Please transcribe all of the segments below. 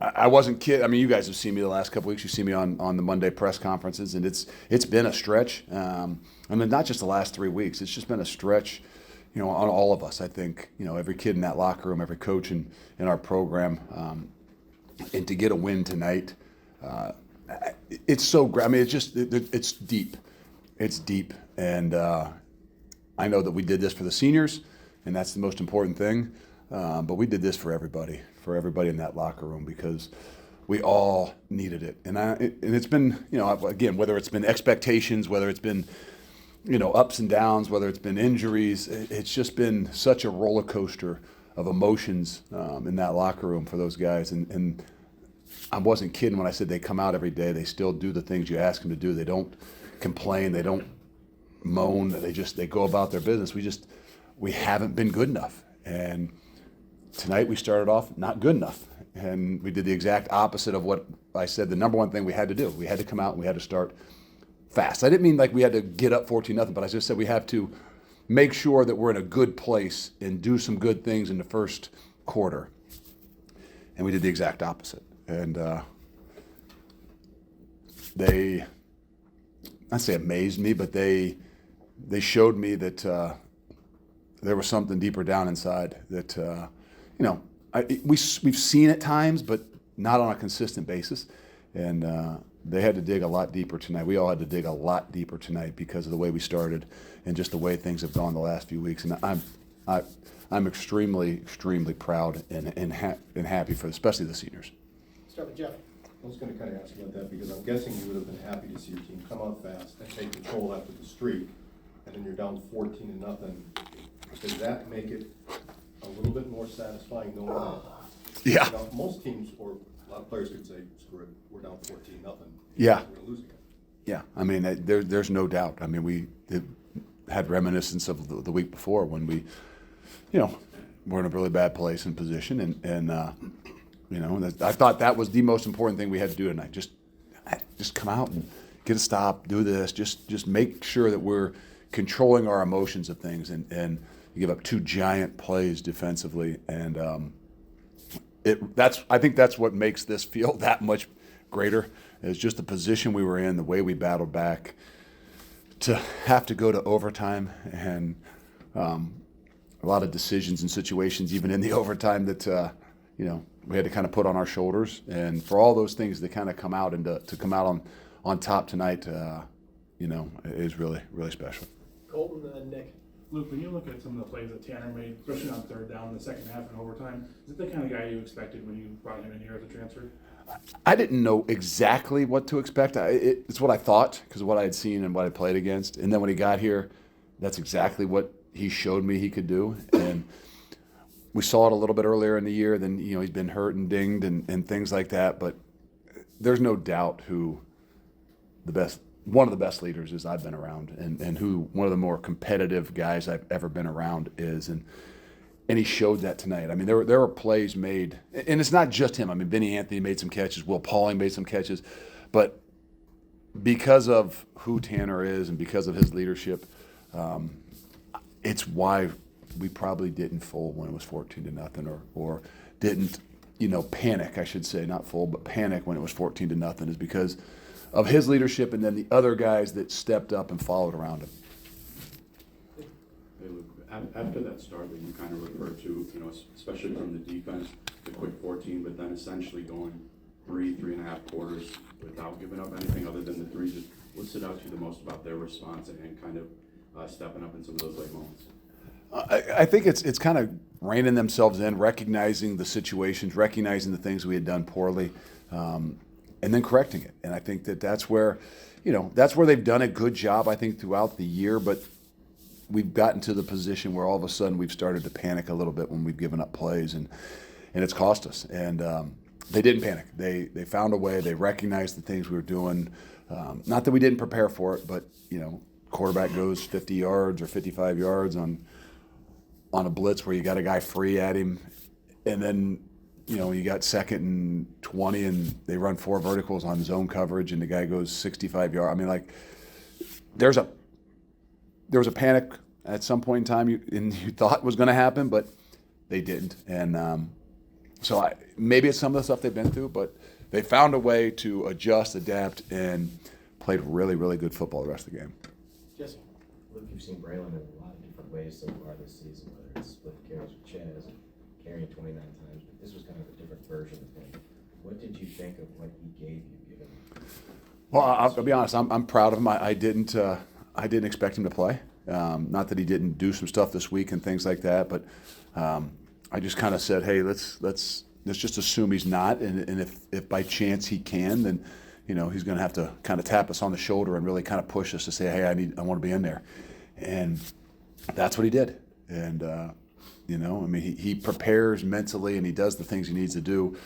I wasn't kidding. I mean, you guys have seen me the last couple weeks. You see me on the Monday press conferences, and it's been a stretch. I mean, not just the last 3 weeks. It's just been a stretch, on all of us. I think, every kid in that locker room, every coach in our program, and to get a win tonight, it's so great. I mean, it's deep. It's deep, and I know that we did this for the seniors, and that's the most important thing. But we did this for everybody in that locker room, because we all needed it. And it's been, again, whether it's been expectations, whether it's been, ups and downs, whether it's been injuries, it's just been such a roller coaster of emotions in that locker room for those guys. And I wasn't kidding when I said they come out every day. They still do the things you ask them to do. They don't complain. They don't moan. They go about their business. We haven't been good enough. And tonight we started off not good enough, and we did the exact opposite of what I said the number one thing we had to do. We had to come out and we had to start fast. I didn't mean like we had to get up 14-0, but I just said we have to make sure that we're in a good place and do some good things in the first quarter. And we did the exact opposite. And they, I say amazed me, but they showed me that there was something deeper down inside that, we've seen at times, but not on a consistent basis. And they had to dig a lot deeper tonight. We all had to dig a lot deeper tonight because of the way we started and just the way things have gone the last few weeks. And I'm extremely, extremely proud and happy for especially the seniors. Start with Jeff. I was going to kind of ask about that because I'm guessing you would have been happy to see your team come out fast and take control after the streak, and then you're down 14-0. Does that make it a little bit more satisfying knowing that? Yeah. Most teams or a lot of players could say, screw it, we're down 14-0. Yeah. We're going to lose again. Yeah. I mean, there's no doubt. I mean, we had reminiscence of the week before when we, were in a really bad place and position. And I thought that was the most important thing we had to do tonight. Just come out and get a stop, do this, just make sure that we're controlling our emotions of things, and you give up 2 giant plays defensively, and I think that's what makes this feel that much greater. Is just the position we were in, the way we battled back, to have to go to overtime, and a lot of decisions and situations even in the overtime that we had to kind of put on our shoulders, and for all those things to kind of come out and to come out on top tonight, is really, really special. Colton and Nick. Luke, when you look at some of the plays that Tanner made, especially on third down in the second half and overtime, is it the kind of guy you expected when you brought him in here as a transfer? I didn't know exactly what to expect. It's what I thought because of what I had seen and what I played against. And then when he got here, that's exactly what he showed me he could do. And we saw it a little bit earlier in the year. Then, he's been hurt and dinged and things like that. But there's no doubt who one of the best leaders is I've been around, and who one of the more competitive guys I've ever been around is. And he showed that tonight. I mean, there were plays made, and it's not just him. I mean, Benny Anthony made some catches, Will Pauling made some catches, but because of who Tanner is and because of his leadership, it's why we probably didn't fold when it was 14-0, or didn't, panic, I should say, not fold, but panic when it was 14-0, is because of his leadership and then the other guys that stepped up and followed around him. Hey, Luke, after that start that you kind of referred to, especially from the defense, the quick 14, but then essentially going 3.5 quarters without giving up anything other than the 3, just what stood out to you the most about their response and kind of stepping up in some of those late moments? I think it's kind of reining themselves in, recognizing the situations, recognizing the things we had done poorly, and then correcting it. And I think that's where they've done a good job, I think, throughout the year, but we've gotten to the position where all of a sudden we've started to panic a little bit when we've given up plays, and it's cost us. And they didn't panic. They found a way. They recognized the things we were doing. Not that we didn't prepare for it, but, quarterback goes 50 yards or 55 yards on a blitz where you got a guy free at him, and then you got 2nd and 20 and they run 4 verticals on zone coverage and the guy goes 65 yards. I mean, like, there was a panic at some point in time you thought was going to happen, but they didn't. And So maybe it's some of the stuff they've been through, but they found a way to adjust, adapt, and played really, really good football the rest of the game. Jesse. Luke, you've seen Braylon in a lot of different ways so far this season, whether it's split carries with Chaz, carrying 29 times, but this was kind of a different version of him. What did you think of what he gave you, given? Well, I'll be honest. I'm proud of him. I didn't expect him to play. Not that he didn't do some stuff this week and things like that, but I just kind of said, hey, let's just assume he's not, and if by chance he can, then he's going to have to kind of tap us on the shoulder and really kind of push us to say, hey, I want to be in there, and that's what he did. And he prepares mentally and he does the things he needs to do.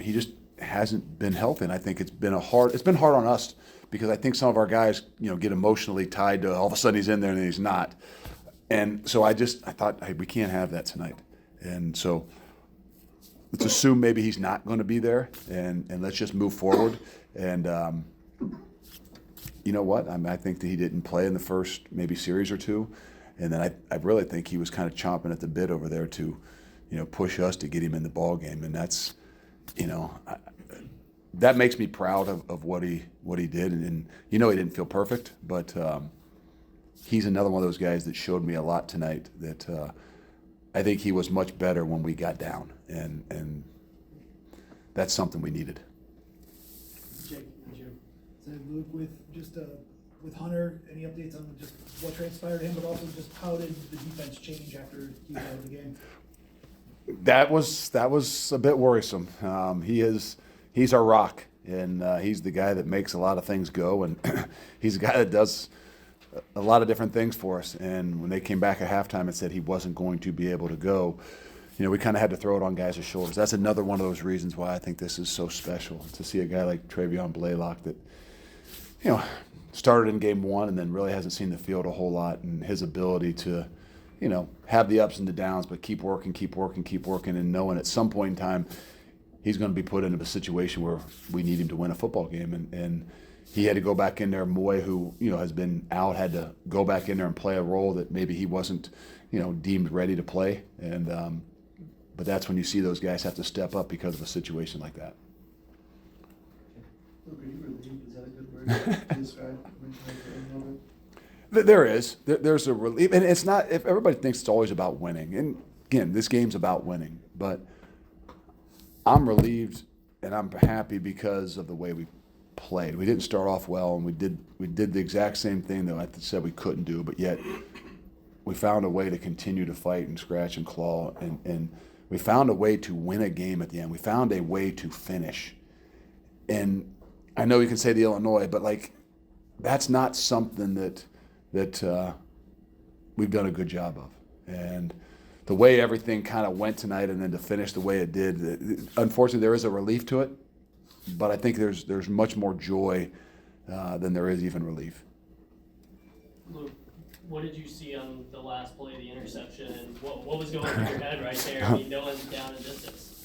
He just hasn't been healthy, and I think it's been hard on us because I think some of our guys, get emotionally tied to all of a sudden he's in there and then he's not. And so I thought, hey, we can't have that tonight. And so let's assume maybe he's not going to be there, and let's just move forward. And you know what? I think that he didn't play in the first maybe series or two, and then I really think he was kind of chomping at the bit over there to, push us to get him in the ball game, and that's, that makes me proud of what he did, and he didn't feel perfect, but he's another one of those guys that showed me a lot tonight that I think he was much better when we got down, and that's something we needed. Jake, and you. So Luke, with Hunter, any updates on just what transpired to him, but also just how did the defense change after he was out of the game? That was a bit worrisome. He's our rock, and he's the guy that makes a lot of things go, and he's the guy that does a lot of different things for us. And when they came back at halftime and said he wasn't going to be able to go, we kind of had to throw it on guys' shoulders. That's another one of those reasons why I think this is so special, to see a guy like Travion Blaylock that, started in game one and then really hasn't seen the field a whole lot, and his ability to, have the ups and the downs, but keep working, and knowing at some point in time he's going to be put into a situation where we need him to win a football game. And he had to go back in there. Moy, who has been out, had to go back in there and play a role that maybe he wasn't deemed ready to play. And but that's when you see those guys have to step up because of a situation like that. Luke, are you relieved? Is that a good word to describe the moment? There's a relief, and it's not. If everybody thinks it's always about winning, and again, this game's about winning, but I'm relieved and I'm happy because of the way we played. We didn't start off well, and we did the exact same thing that I said we couldn't do, but yet we found a way to continue to fight and scratch and claw, and we found a way to win a game at the end. We found a way to finish. And I know you can say the Illinois, but that's not something that we've done a good job of. And the way everything kind of went tonight, and then to finish the way it did, unfortunately there is a relief to it, but I think there's much more joy than there is even relief. Luke, what did you see on the last play, the interception, and what was going through your head right there? I mean, no one's down in distance.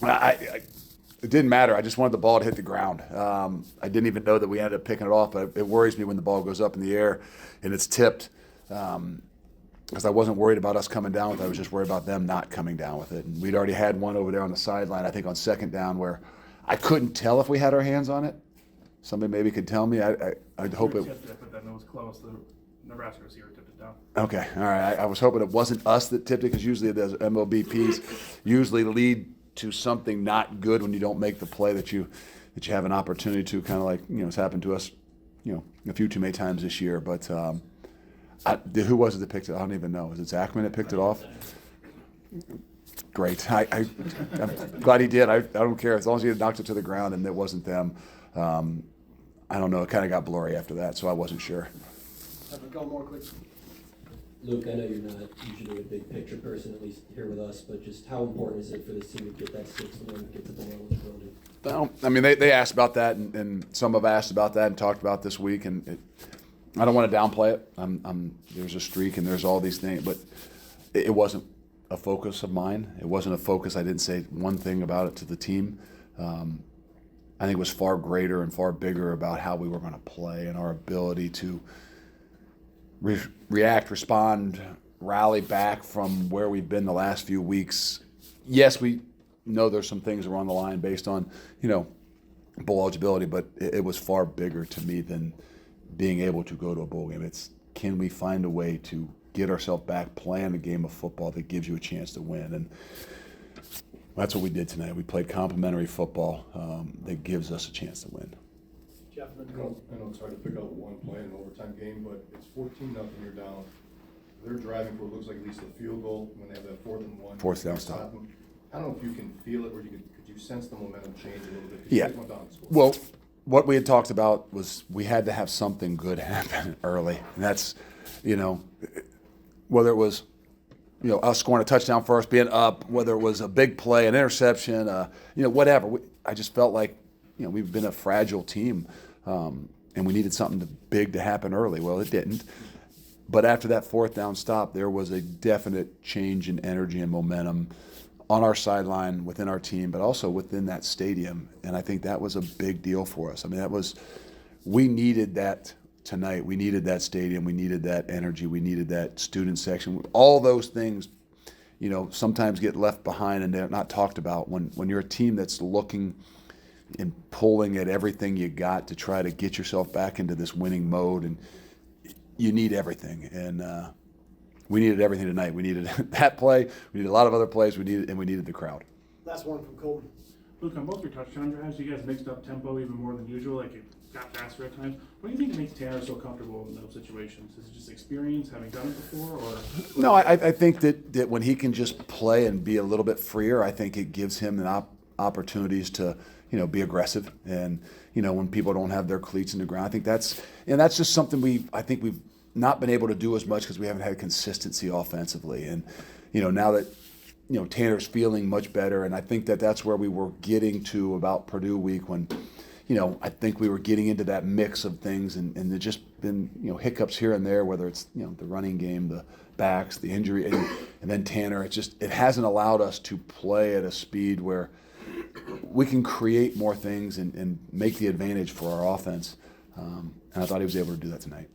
It didn't matter. I just wanted the ball to hit the ground. I didn't even know that we ended up picking it off, but it worries me when the ball goes up in the air and it's tipped, because I wasn't worried about us coming down with it. I was just worried about them not coming down with it. And we'd already had one over there on the sideline, I think on second down, where I couldn't tell if we had our hands on it. Somebody maybe could tell me. I'd hope it. But then it was close. The Nebraska receiver tipped it down. Okay, all right. I was hoping it wasn't us that tipped it, because usually those MLBPs usually lead to something not good when you don't make the play that you have an opportunity to, kind of like it's happened to us a few too many times this year. But who was it that picked it? I don't even know. Is it Zachman that picked it off? Great. I'm glad he did. I don't care, as long as he had knocked it to the ground and it wasn't them. I don't know. It kind of got blurry after that, so I wasn't sure. Have a go more quick. Luke, I know you're not usually a big picture person, at least here with us, but just how important is it for this team to get that sixth win, get to the eligibility? Well, I mean, they asked about that, and some have asked about that and talked about this week, and I don't want to downplay it. There's a streak and there's all these things, but it wasn't a focus of mine. It wasn't a focus. I didn't say one thing about it to the team. I think it was far greater and far bigger about how we were going to play and our ability to react, respond, rally back from where we've been the last few weeks. Yes, we know there's some things that are on the line based on, bowl eligibility, but it was far bigger to me than being able to go to a bowl game. It's, can we find a way to get ourselves back playing a game of football that gives you a chance to win? And that's what we did tonight. We played complimentary football that gives us a chance to win. Jeff, and then I know it's hard to pick out one play in an overtime game, but it's 14-0, you're down. They're driving for what looks like at least a field goal when they have that 4th and 1. Fourth down stop. I don't know if you can feel it, or could you sense the momentum change a little bit? 'Cause Yeah. you guys went down and scored. Well, what we had talked about was we had to have something good happen early. And that's, whether it was, us scoring a touchdown first, being up, whether it was a big play, an interception, whatever. I just felt like, we've been a fragile team, and we needed something big to happen early. Well, it didn't. But after that 4th down stop, there was a definite change in energy and momentum on our sideline, within our team, but also within that stadium. And I think that was a big deal for us. I mean, we needed that tonight. We needed that stadium. We needed that energy. We needed that student section. All those things, sometimes get left behind and they're not talked about when you're a team that's looking and pulling at everything you got to try to get yourself back into this winning mode. And you need everything. And, we needed everything tonight. We needed that play. We needed a lot of other plays. We needed the crowd. last one from Colton. Luke, on both your touchdown drives, you guys mixed up tempo even more than usual. Like, it got faster at times. What do you think makes Tanner so comfortable in those situations? Is it just experience, having done it before, or? No, I think that when he can just play and be a little bit freer, I think it gives him an opportunities to, be aggressive. And, when people don't have their cleats in the ground, I think that's just something I think we've not been able to do as much because we haven't had consistency offensively. And, now that, Tanner's feeling much better, and I think that's where we were getting to about Purdue week when, I think we were getting into that mix of things, and there's just been, hiccups here and there, whether it's, the running game, the backs, the injury, and then Tanner. It hasn't allowed us to play at a speed where we can create more things and make the advantage for our offense. And I thought he was able to do that tonight.